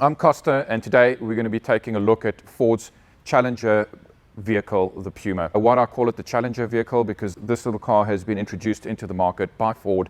I'm Kosta, and today we're going to be taking a look at Ford's Challenger vehicle, the Puma. Why do I call it the Challenger vehicle? Because this little car has been introduced into the market by Ford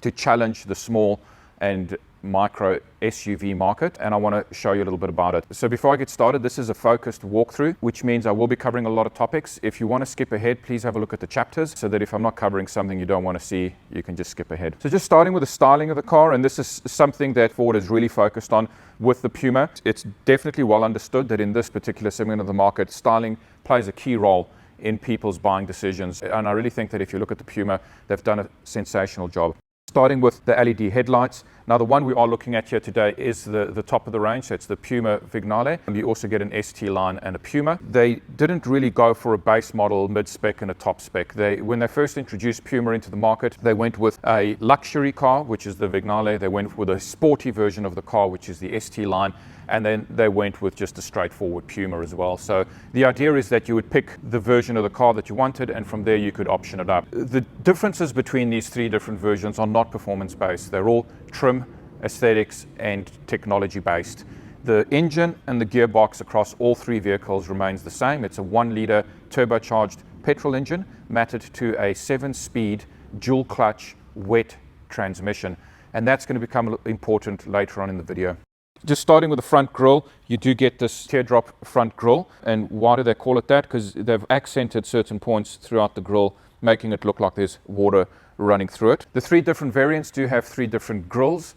to challenge the small and micro SUV market, and I want to show you a little bit about it. So before I get started, this is a focused walkthrough, which means I will be covering a lot of topics. If you want to skip ahead, please have a look at the chapters, so that if I'm not covering something you don't want to see, you can just skip ahead. So just starting with the styling of the car, and this is something that Ford is really focused on with the Puma. It's definitely well understood that in this particular segment of the market, styling plays a key role in people's buying decisions, and I really think that if you look at the Puma, they've done a sensational job. Starting with the LED headlights. Now the one we are looking at here today is the top of the range, so it's the Puma Vignale. And you also get an ST line and a Puma. They didn't really go for a base model, mid-spec and a top spec. When they first introduced Puma into the market, they went with a luxury car, which is the Vignale. They went with a sporty version of the car, which is the ST line. And then they went with just a straightforward Puma as well. So the idea is that you would pick the version of the car that you wanted, and from there you could option it up. The differences between these three different versions are not performance-based. They're all trim, aesthetics, and technology-based. The engine and the gearbox across all three vehicles remains the same. It's a 1-liter turbocharged petrol engine matted to a 7-speed dual-clutch wet transmission. And that's going to become important later on in the video. Just starting with the front grille, you do get this teardrop front grille. And why do they call it that? Because they've accented certain points throughout the grille, making it look like there's water running through it. The three different variants do have three different grilles.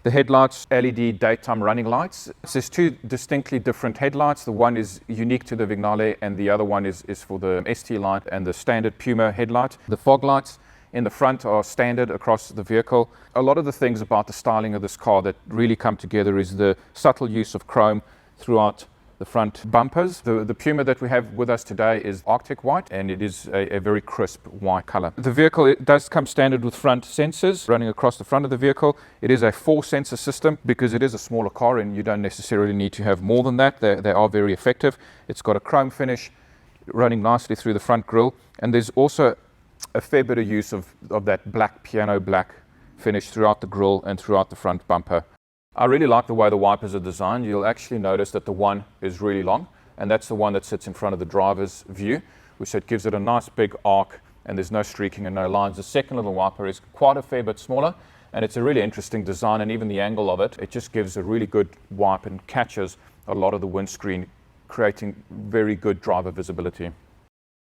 The headlights, LED daytime running lights. There's two distinctly different headlights. The one is unique to the Vignale, and the other one is for the ST line and the standard Puma headlight. The fog lights in the front are standard across the vehicle. A lot of the things about the styling of this car that really come together is the subtle use of chrome throughout the front bumpers. The Puma that we have with us today is Arctic white, and it is a very crisp white color. The vehicle, it does come standard with front sensors running across the front of the vehicle. It is a 4-sensor system because it is a smaller car and you don't necessarily need to have more than that. They are very effective. It's got a chrome finish running nicely through the front grille, and there's also a fair bit of use of that black piano black finish throughout the grille and throughout the front bumper. I really like the way the wipers are designed. You'll actually notice that the one is really long, and that's the one that sits in front of the driver's view, which it gives it a nice big arc, and there's no streaking and no lines. The second little wiper is quite a fair bit smaller, and it's a really interesting design, and even the angle of it just gives a really good wipe and catches a lot of the windscreen, creating very good driver visibility.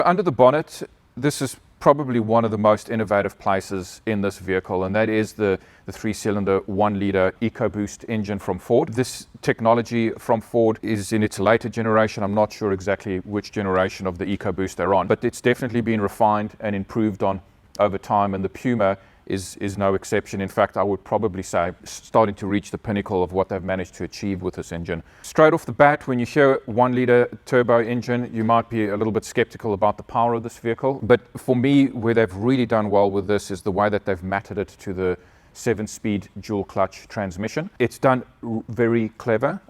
Under the bonnet, this is probably one of the most innovative places in this vehicle, and that is the 3-cylinder 1-liter EcoBoost engine from Ford. This technology from Ford is in its later generation. I'm not sure exactly which generation of the EcoBoost they're on, but it's definitely been refined and improved on over time, and the Puma is no exception. In fact, I would probably say starting to reach the pinnacle of what they've managed to achieve with this engine. Straight off the bat, when you hear 1-liter turbo engine, you might be a little bit skeptical about the power of this vehicle. But for me, where they've really done well with this is the way that they've matted it to the 7-speed dual clutch transmission. It's done very clever.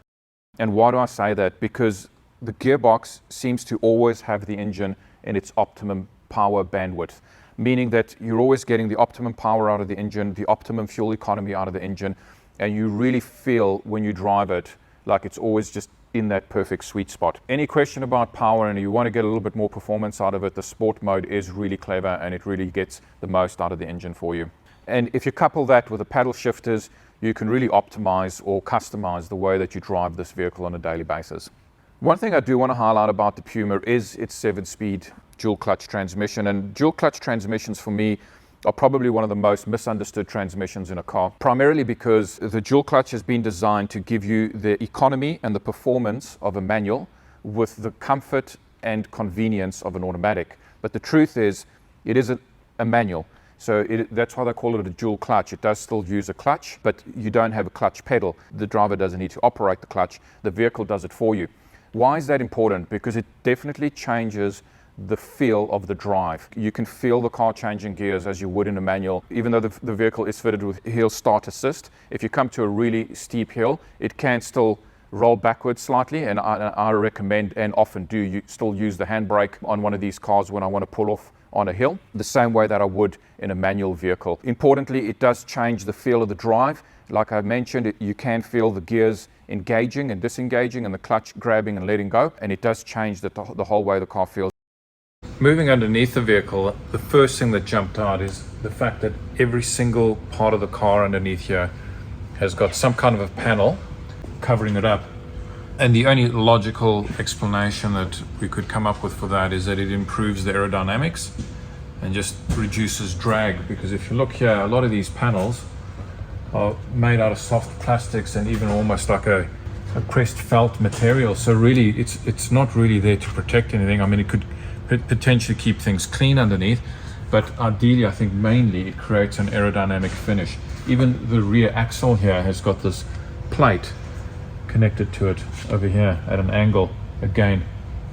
And why do I say that? Because the gearbox seems to always have the engine in its optimum power bandwidth, meaning that you're always getting the optimum power out of the engine, the optimum fuel economy out of the engine, and you really feel when you drive it like it's always just in that perfect sweet spot. Any question about power and you want to get a little bit more performance out of it, the sport mode is really clever and it really gets the most out of the engine for you. And if you couple that with the paddle shifters, you can really optimize or customize the way that you drive this vehicle on a daily basis. One thing I do want to highlight about the Puma is its 7-speed dual clutch transmission, and dual clutch transmissions for me are probably one of the most misunderstood transmissions in a car, primarily because the dual clutch has been designed to give you the economy and the performance of a manual with the comfort and convenience of an automatic. But the truth is, it is a manual. So that's why they call it a dual clutch. It does still use a clutch, but you don't have a clutch pedal. The driver doesn't need to operate the clutch. The vehicle does it for you. Why is that important? Because it definitely changes the feel of the drive. You can feel the car changing gears as you would in a manual. Even though the vehicle is fitted with hill start assist, if you come to a really steep hill, it can still roll backwards slightly, and I recommend and often do still use the handbrake on one of these cars when I want to pull off on a hill, the same way that I would in a manual vehicle. Importantly, it does change the feel of the drive. Like I mentioned, you can feel the gears engaging and disengaging and the clutch grabbing and letting go, and it does change the whole way the car feels. Moving underneath the vehicle, the first thing that jumped out is the fact that every single part of the car underneath here has got some kind of a panel covering it up. And the only logical explanation that we could come up with for that is that it improves the aerodynamics and just reduces drag, because if you look here, a lot of these panels are made out of soft plastics and even almost like a pressed felt material. So really it's not really there to protect anything. I mean, it could potentially keep things clean underneath, but ideally I think mainly it creates an aerodynamic finish. Even the rear axle here has got this plate connected to it over here at an angle, again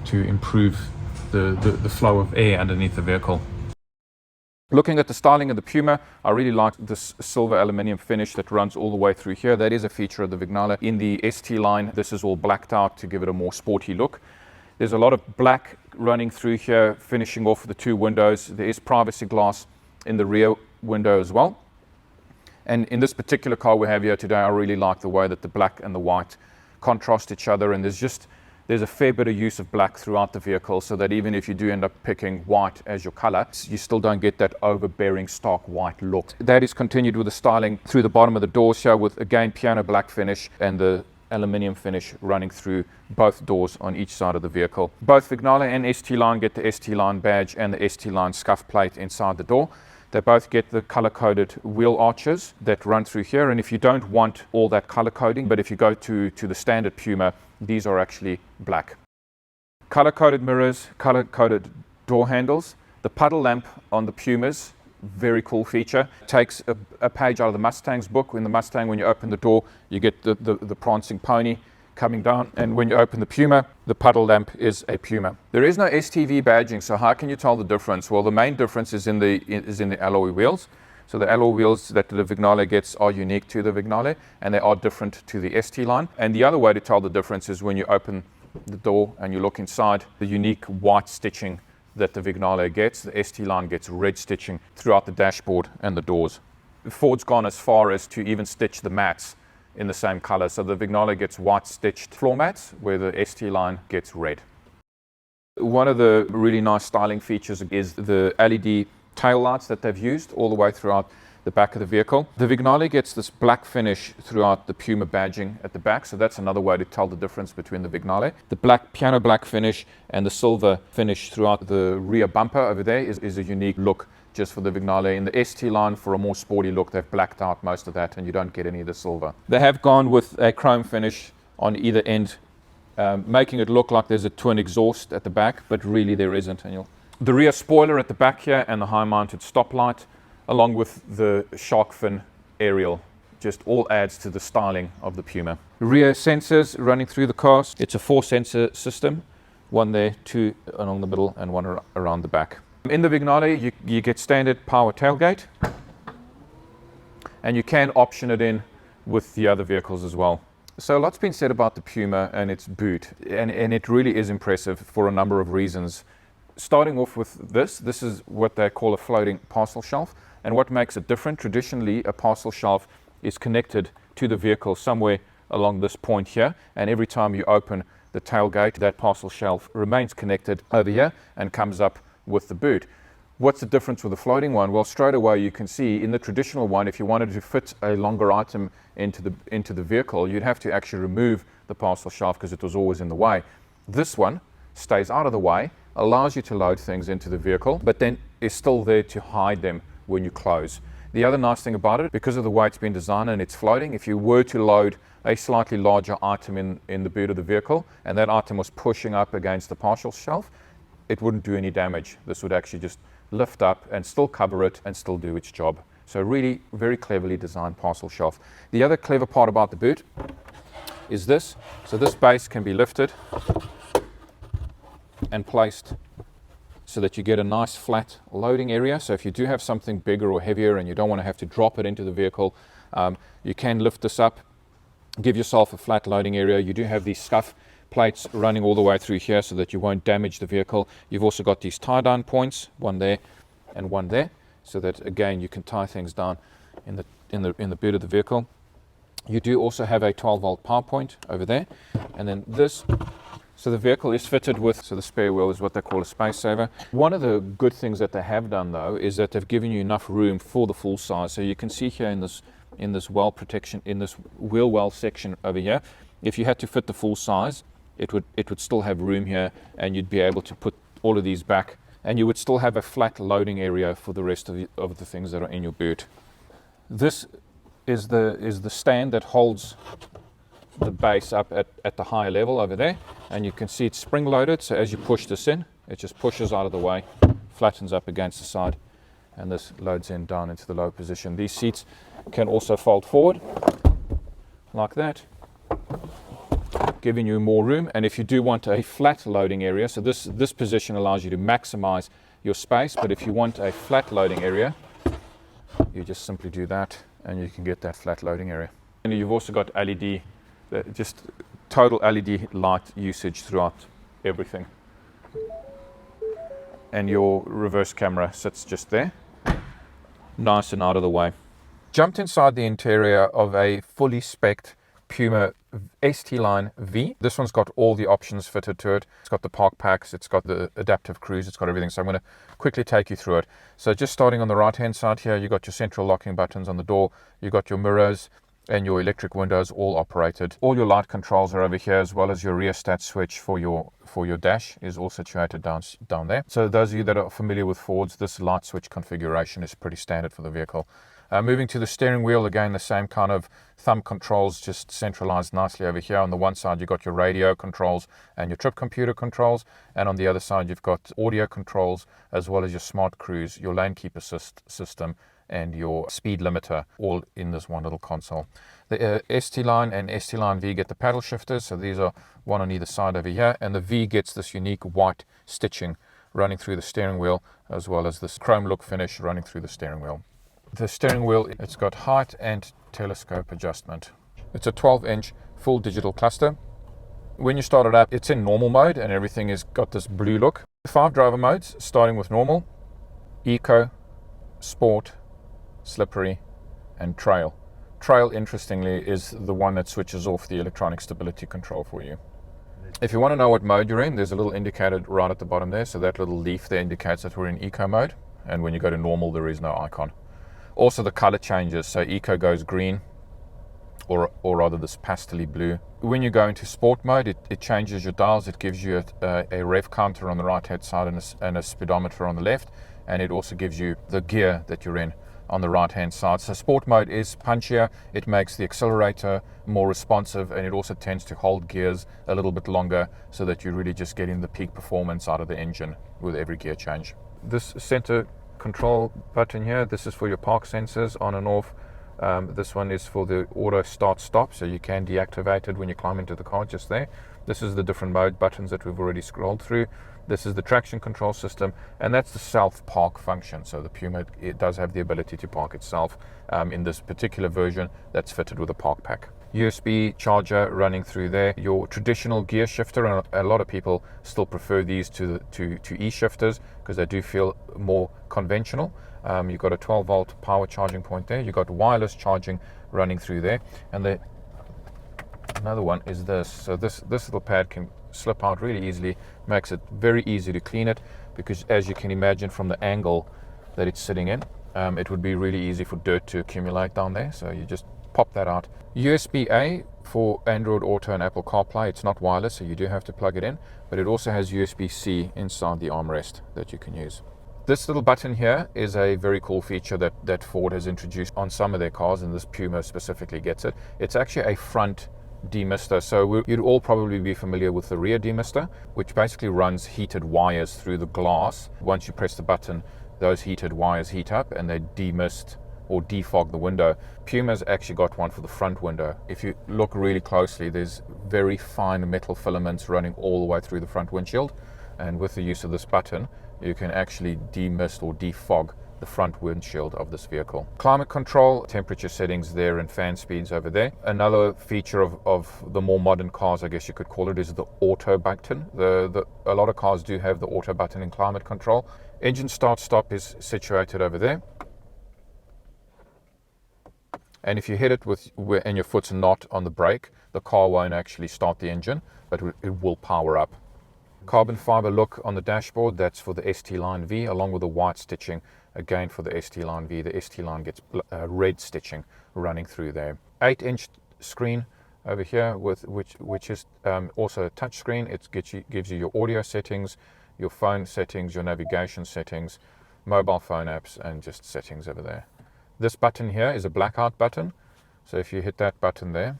to improve the flow of air underneath the vehicle. Looking at the styling of the Puma, I really like this silver aluminium finish that runs all the way through here. That is a feature of the Vignale. In the ST line, this is all blacked out to give it a more sporty look. There's a lot of black running through here, finishing off the two windows. There is privacy glass in the rear window as well. And in this particular car we have here today, I really like the way that the black and the white contrast each other, and there's a fair bit of use of black throughout the vehicle, so that even if you do end up picking white as your color, you still don't get that overbearing stark white look. That is continued with the styling through the bottom of the doors here with, again, piano black finish and the aluminium finish running through both doors on each side of the vehicle. Both Vignale and ST line get the ST line badge and the ST line scuff plate inside the door. They both get the color-coded wheel arches that run through here, and if you don't want all that color coding, but if you go to the standard Puma, these are actually black. Color-coded mirrors, color-coded door handles. The puddle lamp on the Pumas, very cool feature. Takes a page out of the Mustang's book. In the Mustang, when you open the door, you get the prancing pony coming down, and when you open the Puma, the puddle lamp is a Puma. There is no ST V badging, so how can you tell the difference? Well, the main difference is in the alloy wheels. So the alloy wheels that the Vignale gets are unique to the Vignale, and they are different to the ST line. And the other way to tell the difference is when you open the door and you look inside, the unique white stitching that the Vignale gets, the ST line gets red stitching throughout the dashboard and the doors. Ford's gone as far as to even stitch the mats in the same color. So the Vignale gets white stitched floor mats, where the ST line gets red. One of the really nice styling features is the LED tail lights that they've used all the way throughout the back of the vehicle. The Vignale gets this black finish throughout the Puma badging at the back, so that's another way to tell the difference between the Vignale. The black piano black finish and the silver finish throughout the rear bumper over there is a unique look just for the Vignale. In the ST line, for a more sporty look, they've blacked out most of that and you don't get any of the silver. They have gone with a chrome finish on either end, making it look like there's a twin exhaust at the back, but really there isn't. And the rear spoiler at the back here and the high-mounted stoplight, along with the shark fin aerial, just all adds to the styling of the Puma. Rear sensors running through the car. It's a 4-sensor system, one there, 2 along the middle and 1 around the back. In the Vignale, you get standard power tailgate, and you can option it in with the other vehicles as well. So a lot's been said about the Puma and its boot, and it really is impressive for a number of reasons. Starting off with this is what they call a floating parcel shelf, and what makes it different, traditionally a parcel shelf is connected to the vehicle somewhere along this point here, and every time you open the tailgate, that parcel shelf remains connected over here and comes up with the boot. What's the difference with the floating one? Well, straight away you can see in the traditional one, if you wanted to fit a longer item into the vehicle, you'd have to actually remove the parcel shelf because it was always in the way. This one stays out of the way, allows you to load things into the vehicle, but then is still there to hide them when you close. The other nice thing about it, because of the way it's been designed and it's floating, if you were to load a slightly larger item in the boot of the vehicle and that item was pushing up against the parcel shelf, it wouldn't do any damage. This would actually just lift up and still cover it and still do its job. So really very cleverly designed parcel shelf. The other clever part about the boot is this. So this base can be lifted and placed so that you get a nice flat loading area. So if you do have something bigger or heavier and you don't want to have to drop it into the vehicle, you can lift this up, give yourself a flat loading area. You do have these scuff plates running all the way through here so that you won't damage the vehicle. You've also got these tie down points, one there and one there, so that again you can tie things down in the boot of the vehicle. You do also have a 12-volt power point over there, and then this. So the vehicle is fitted with, so the spare wheel is what they call a space saver. One of the good things that they have done though is that they've given you enough room for the full size. So you can see here in this well protection, in this wheel well section over here, if you had to fit the full size, it would still have room here, and you'd be able to put all of these back, and you would still have a flat loading area for the rest of the things that are in your boot. This is the stand that holds the base up at the higher level over there, and you can see it's spring loaded, so as you push this in, it just pushes out of the way, flattens up against the side, and this loads in down into the low position. These seats can also fold forward like that, giving you more room. And if you do want a flat loading area, so this position allows you to maximize your space, but if you want a flat loading area, you just simply do that and you can get that flat loading area. And you've also got LED, just total LED light usage throughout everything. And your reverse camera sits just there, nice and out of the way. Jumped inside the interior of a fully spec'd Puma ST Line V. This one's got all the options fitted to it. It's got the park packs, it's got the adaptive cruise, it's got everything. So I'm going to quickly take you through it. So just starting on the right hand side here, you've got your central locking buttons on the door, you've got your mirrors and your electric windows all operated. All your light controls are over here, as well as your rear stat switch for your dash is all situated down there. So those of you that are familiar with Fords, this light switch configuration is pretty standard for the vehicle. Moving to the steering wheel, again, the same kind of thumb controls, just centralized nicely over here. On the one side, you've got your radio controls and your trip computer controls. And on the other side, you've got audio controls, as well as your smart cruise, your lane keep assist system, and your speed limiter, all in this one little console. The ST Line and ST Line V get the paddle shifters, so these are one on either side over here, and the V gets this unique white stitching running through the steering wheel, as well as this chrome look finish running through the steering wheel. The steering wheel, it's got height and telescope adjustment. It's a 12-inch full digital cluster. When you start it up, it's in normal mode and everything has got this blue look. 5 driver modes, starting with normal, eco, sport, slippery, and trail. Trail, interestingly, is the one that switches off the electronic stability control for you. If you want to know what mode you're in, there's a little indicator right at the bottom there. So that little leaf there indicates that we're in eco mode. And when you go to normal, there is no icon. Also the color changes. So eco goes green, or rather this pastely blue. When you go into sport mode, it changes your dials. It gives you a rev counter on the right hand side and a speedometer on the left. And it also gives you the gear that you're in on the right hand side. So sport mode is punchier, it makes the accelerator more responsive, and it also tends to hold gears a little bit longer so that you're really just getting the peak performance out of the engine with every gear change. This center control button here, this is for your park sensors on and off. This one is for the auto start stop, so you can deactivate it when you climb into the car just there. This is the different mode buttons that we've already scrolled through. This is the traction control system, and that's the self park function. So the Puma, it does have the ability to park itself in this particular version that's fitted with a park pack. USB charger running through there. Your traditional gear shifter, and a lot of people still prefer these to e-shifters because they do feel more conventional. You've got a 12-volt power charging point there. You've got wireless charging running through there, and another one is this. So this little pad can slip out really easily, makes it very easy to clean it, because as you can imagine from the angle that it's sitting in, it would be really easy for dirt to accumulate down there. So you just pop that out. USB-A for Android Auto and Apple CarPlay. It's not wireless, so you do have to plug it in, but it also has USB-C inside the armrest that you can use. This little button here is a very cool feature that Ford has introduced on some of their cars, and this Puma specifically gets it. It's actually a front demister. So you'd all probably be familiar with the rear demister, which basically runs heated wires through the glass. Once you press the button, those heated wires heat up and they demist or defog the window. Puma's actually got one for the front window. If you look really closely, there's very fine metal filaments running all the way through the front windshield, and with the use of this button you can actually demist or defog the front windshield of this vehicle. Climate control, temperature settings there, and fan speeds over there. Another feature of the more modern cars, I guess you could call it, is the auto button. A lot of cars do have the auto button in climate control. Engine start stop is situated over there. And if you hit it and your foot's not on the brake, the car won't actually start the engine, but it will power up. Carbon fiber look on the dashboard, that's for the ST Line V, along with the white stitching, again for the ST Line V. The ST Line gets red stitching running through there. 8-inch screen over here, which is also a touch screen. It gives you your audio settings, your phone settings, your navigation settings, mobile phone apps, and just settings over there. This button here is a blackout button. So if you hit that button there,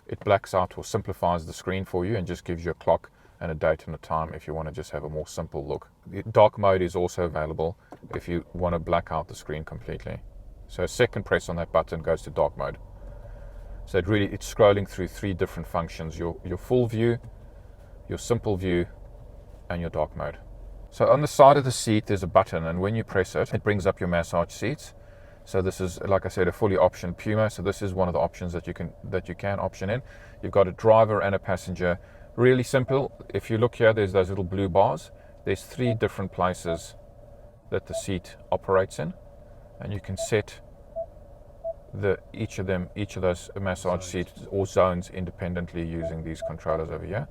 it blacks out or simplifies the screen for you and just gives you a clock and a date and a time if you want to just have a more simple look. Dark mode is also available if you want to black out the screen completely. So a second press on that button goes to dark mode. So it's scrolling through 3 different functions: your full view, your simple view, and your dark mode. So on the side of the seat there's a button, and when you press it, it brings up your massage seats. So this is, like I said, a fully optioned Puma. So this is one of the options that you can option in. You've got a driver and a passenger. Really simple. If you look here, there's those little blue bars. There's 3 different places that the seat operates in, and you can set each of those massage seats or zones independently using these controllers over here.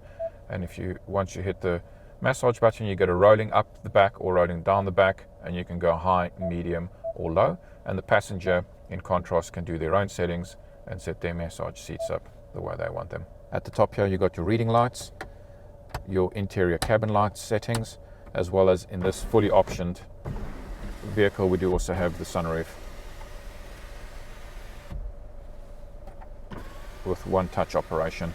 And once you hit the massage button, you get a rolling up the back or rolling down the back, and you can go high, medium, or low. And the passenger, in contrast, can do their own settings and set their massage seats up the way they want them. At the top here, you've got your reading lights, your interior cabin lights settings, as well as in this fully optioned vehicle, we do also have the sunroof with one-touch operation.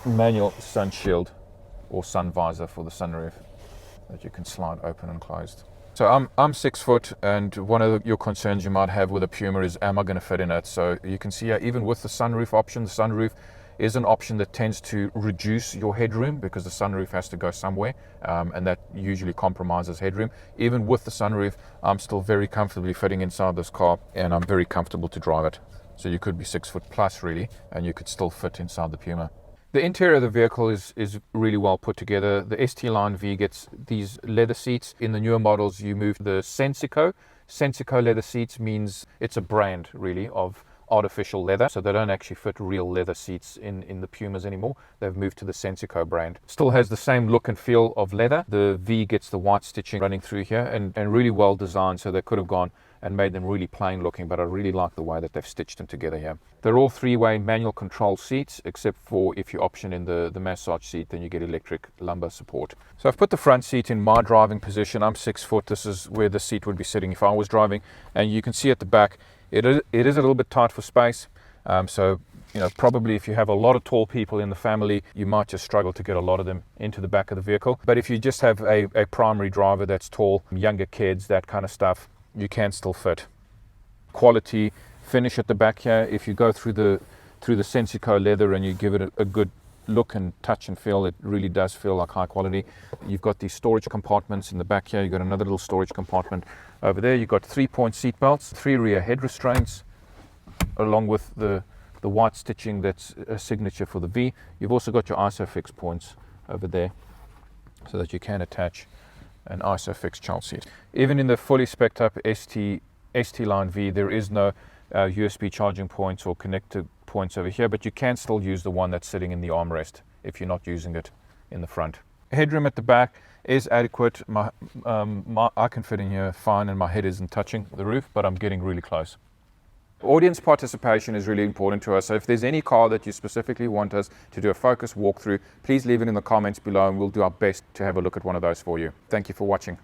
Manual sun shield or sun visor for the sunroof that you can slide open and closed. So I'm 6 foot, and one of your concerns you might have with a Puma is, am I going to fit in it? So you can see here, even with the sunroof option, the sunroof is an option that tends to reduce your headroom because the sunroof has to go somewhere, and that usually compromises headroom. Even with the sunroof, I'm still very comfortably fitting inside this car, and I'm very comfortable to drive it. So you could be 6 foot plus really, and you could still fit inside the Puma. The interior of the vehicle is really well put together. The ST Line V gets these leather seats. In the newer models, you move the Sensico. Sensico leather seats means it's a brand really of artificial leather, so they don't actually fit real leather seats in the Pumas anymore. They've moved to the Sensico brand. Still has the same look and feel of leather. The V gets the white stitching running through here, and really well designed, so they could have gone and made them really plain looking, but I really like the way that they've stitched them together here. They're all 3-way manual control seats, except for if you option in the massage seat, then you get electric lumbar support. So I've put the front seat in my driving position. I'm 6 foot. This is where the seat would be sitting if I was driving, and you can see at the back it is a little bit tight for space. So probably if you have a lot of tall people in the family, you might just struggle to get a lot of them into the back of the vehicle. But if you just have a primary driver that's tall, younger kids, that kind of stuff, you can still fit. Quality finish at the back here. If you go through the Sensico leather and you give it a good look and touch and feel, it really does feel like high quality. You've got these storage compartments in the back here. You've got another little storage compartment over there. You've got 3-point seat belts, 3 rear head restraints, along with the white stitching that's a signature for the V. You've also got your ISOFIX points over there so that you can attach an ISOFIX child seat. Even in the fully spec'd up ST Line V, there is no USB charging points or connector points over here, but you can still use the one that's sitting in the armrest if you're not using it in the front. Headroom at the back is adequate. I can fit in here fine, and my head isn't touching the roof, but I'm getting really close. Audience participation is really important to us, so if there's any car that you specifically want us to do a focus walkthrough, please leave it in the comments below and we'll do our best to have a look at one of those for you. Thank you for watching.